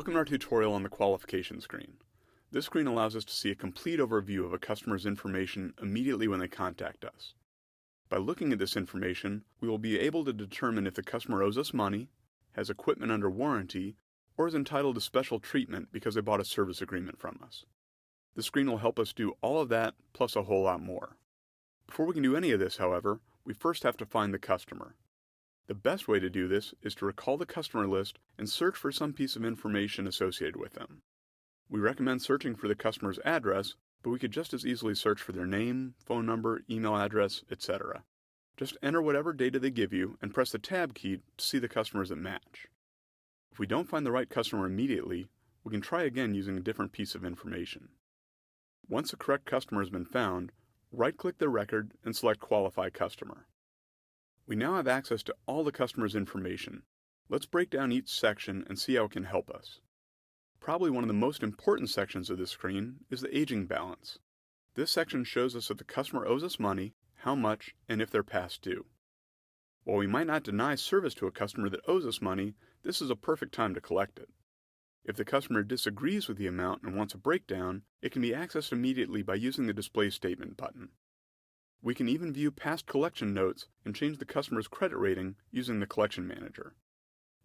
Welcome to our tutorial on the qualification screen. This screen allows us to see a complete overview of a customer's information immediately when they contact us. By looking at this information, we will be able to determine if the customer owes us money, has equipment under warranty, or is entitled to special treatment because they bought a service agreement from us. This screen will help us do all of that, plus a whole lot more. Before we can do any of this, however, we first have to find the customer. The best way to do this is to recall the customer list and search for some piece of information associated with them. We recommend searching for the customer's address, but we could just as easily search for their name, phone number, email address, etc. Just enter whatever data they give you and press the Tab key to see the customers that match. If we don't find the right customer immediately, we can try again using a different piece of information. Once the correct customer has been found, right-click the record and select Qualify Customer. We now have access to all the customer's information. Let's break down each section and see how it can help us. Probably one of the most important sections of this screen is the aging balance. This section shows us if the customer owes us money, how much, and if they're past due. While we might not deny service to a customer that owes us money, this is a perfect time to collect it. If the customer disagrees with the amount and wants a breakdown, it can be accessed immediately by using the Display Statement button. We can even view past collection notes and change the customer's credit rating using the Collection Manager.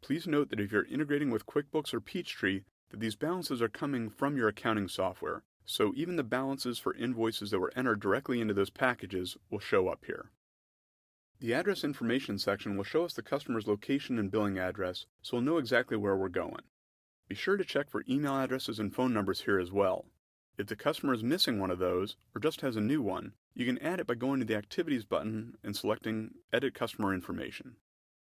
Please note that if you're integrating with QuickBooks or Peachtree, that these balances are coming from your accounting software, so even the balances for invoices that were entered directly into those packages will show up here. The Address Information section will show us the customer's location and billing address, so we'll know exactly where we're going. Be sure to check for email addresses and phone numbers here as well. If the customer is missing one of those, or just has a new one, you can add it by going to the Activities button and selecting Edit Customer Information.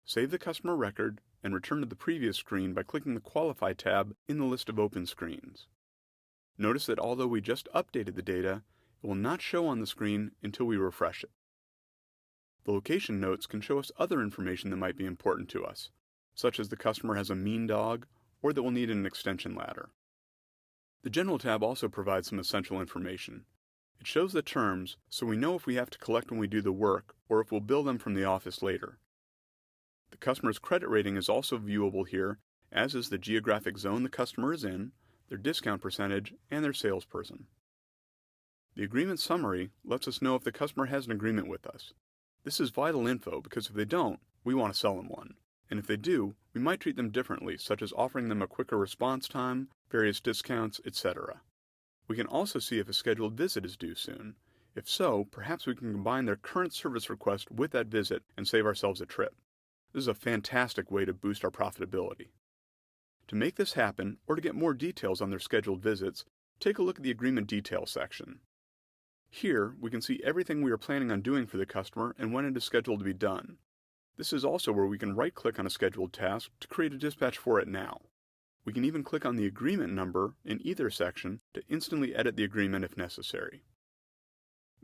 Save the customer record and return to the previous screen by clicking the Qualify tab in the list of open screens. Notice that although we just updated the data, it will not show on the screen until we refresh it. The location notes can show us other information that might be important to us, such as the customer has a mean dog or that we'll need an extension ladder. The General tab also provides some essential information. It shows the terms, so we know if we have to collect when we do the work or if we'll bill them from the office later. The customer's credit rating is also viewable here, as is the geographic zone the customer is in, their discount percentage, and their salesperson. The agreement summary lets us know if the customer has an agreement with us. This is vital info because if they don't, we want to sell them one. And if they do, we might treat them differently, such as offering them a quicker response time, various discounts, etc. We can also see if a scheduled visit is due soon. If so, perhaps we can combine their current service request with that visit and save ourselves a trip. This is a fantastic way to boost our profitability. To make this happen, or to get more details on their scheduled visits, take a look at the Agreement Details section. Here, we can see everything we are planning on doing for the customer and when it is scheduled to be done. This is also where we can right-click on a scheduled task to create a dispatch for it now. We can even click on the agreement number in either section to instantly edit the agreement if necessary.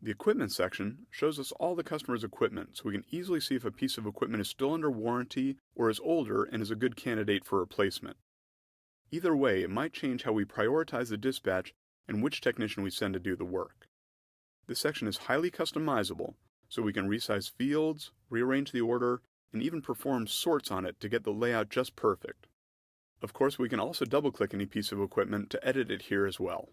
The Equipment section shows us all the customer's equipment, so we can easily see if a piece of equipment is still under warranty or is older and is a good candidate for replacement. Either way, it might change how we prioritize the dispatch and which technician we send to do the work. This section is highly customizable, so we can resize fields, rearrange the order, and even perform sorts on it to get the layout just perfect. Of course, we can also double-click any piece of equipment to edit it here as well.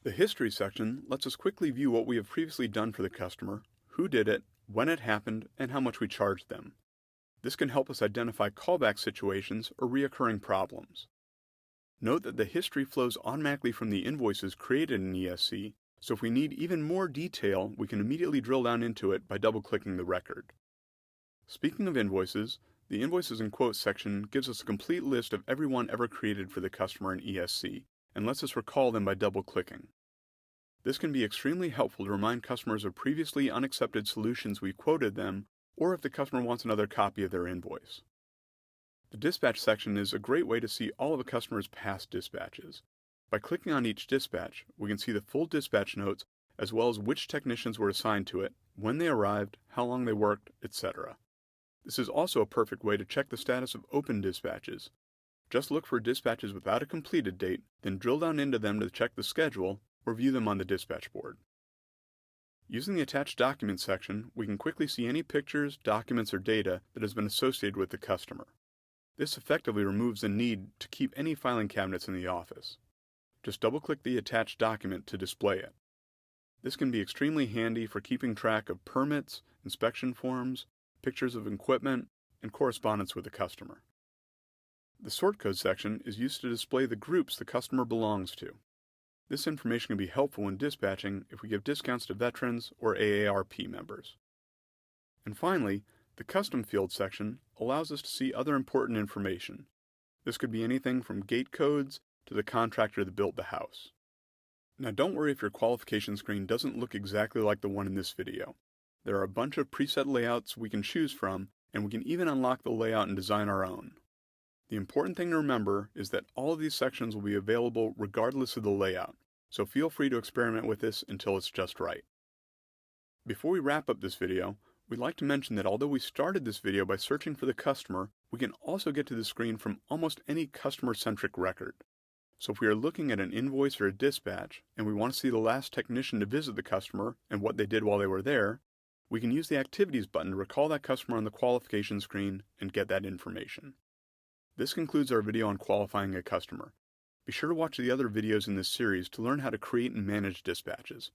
The History section lets us quickly view what we have previously done for the customer, who did it, when it happened, and how much we charged them. This can help us identify callback situations or reoccurring problems. Note that the history flows automatically from the invoices created in ESC, so if we need even more detail, we can immediately drill down into it by double-clicking the record. Speaking of invoices, the Invoices and Quotes section gives us a complete list of every one ever created for the customer in ESC, and lets us recall them by double-clicking. This can be extremely helpful to remind customers of previously unaccepted solutions we quoted them, or if the customer wants another copy of their invoice. The Dispatch section is a great way to see all of a customer's past dispatches. By clicking on each dispatch, we can see the full dispatch notes, as well as which technicians were assigned to it, when they arrived, how long they worked, etc. This is also a perfect way to check the status of open dispatches. Just look for dispatches without a completed date, then drill down into them to check the schedule, or view them on the dispatch board. Using the Attached Documents section, we can quickly see any pictures, documents, or data that has been associated with the customer. This effectively removes the need to keep any filing cabinets in the office. Just double-click the attached document to display it. This can be extremely handy for keeping track of permits, inspection forms, pictures of equipment, and correspondence with the customer. The sort code section is used to display the groups the customer belongs to. This information can be helpful when dispatching if we give discounts to veterans or AARP members. And finally, the custom field section allows us to see other important information. This could be anything from gate codes to the contractor that built the house. Now don't worry if your qualification screen doesn't look exactly like the one in this video. There are a bunch of preset layouts we can choose from, and we can even unlock the layout and design our own. The important thing to remember is that all of these sections will be available regardless of the layout, so feel free to experiment with this until it's just right. Before we wrap up this video, we'd like to mention that although we started this video by searching for the customer, we can also get to the screen from almost any customer-centric record. So if we are looking at an invoice or a dispatch, and we want to see the last technician to visit the customer and what they did while they were there, we can use the Activities button to recall that customer on the qualification screen and get that information. This concludes our video on qualifying a customer. Be sure to watch the other videos in this series to learn how to create and manage dispatches.